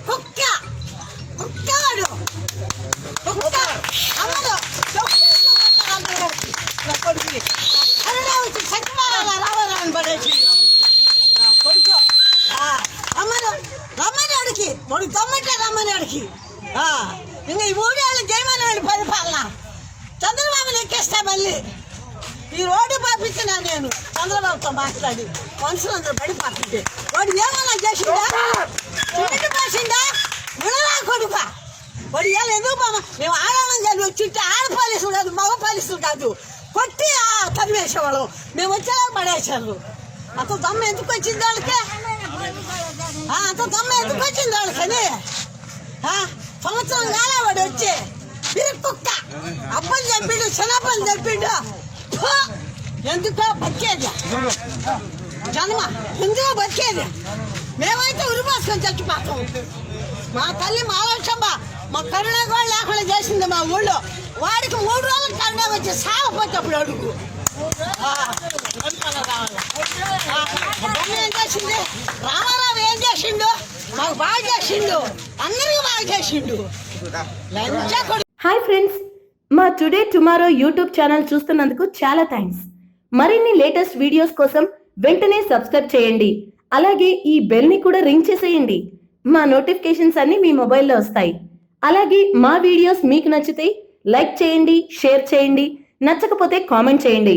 కుక్క కుక్కవాడు కుక్క అమ్మడు కొడుకుని కరోనా వచ్చి చచ్చిపోవాలా రావాలని పడేసి కొడుకు అమ్మను రమ్మని అడిగి వాడికి దమ్మంటే రమ్మని అడిగి ఇంకా ఈ 3 ఏళ్ళు జయమని పరిపాలన చంద్రబాబుని ఎక్కేస్తా మళ్ళీ ఈ రోడ్డు పంపించినా నేను చంద్రబాబుతో మాట్లాడి మనుషులందరూ పడిపోతుంటే వాడు ఏమన్నా చేసిందా చిన్నటి పోసిందా విడరా కొడుక వాడు ఏళ్ళు ఎందుకు మేము ఆడమని చదివి వచ్చింటే ఆడ పోలీసులు కాదు మగ పోలీసులు కాదు కొట్టి తరివేసేవాళ్ళం మేము వచ్చేలా పడేసారు అంత దమ్మ ఎందుకు వచ్చింది వాళ్ళకి అంత దమ్మ ఎందుకు వచ్చింది వాళ్ళకని సంవత్సరం కాలే వాడు వచ్చి కుక్క అప్పని చెప్పిండు చిన్నప్పని చెప్పిండు ఎందుకో బతికేది జన్మ ఎందుకో బతికేది మేమైతే ఉరిపోసుకొని చచ్చిపోతాం మా తల్లి మా లక్ష్యమ్మ మా కరుణ కూడా లేకుండా చేసింది మా ఊళ్ళో వాడికి 3 రోజులు కరుణ వచ్చి సాగపోతే అప్పుడు అడుగు ఏం చేసింది రామారావు ఏం చేసిండు మాకు బాగా చేసిండు అందరికీ బాగా చేసిండు. హాయ్ ఫ్రెండ్స్, మా టుడే టుమారో యూట్యూబ్ ఛానల్ చూస్తున్నందుకు చాలా థ్యాంక్స్. మరిన్ని లేటెస్ట్ వీడియోస్ కోసం వెంటనే సబ్స్క్రైబ్ చేయండి. అలాగే ఈ బెల్ ని కూడా రింగ్ చేసేయండి. మా నోటిఫికేషన్స్ అన్ని మీ మొబైల్లో వస్తాయి. అలాగే మా వీడియోస్ మీకు నచ్చితే లైక్ చేయండి, షేర్ చేయండి, నచ్చకపోతే కామెంట్ చేయండి.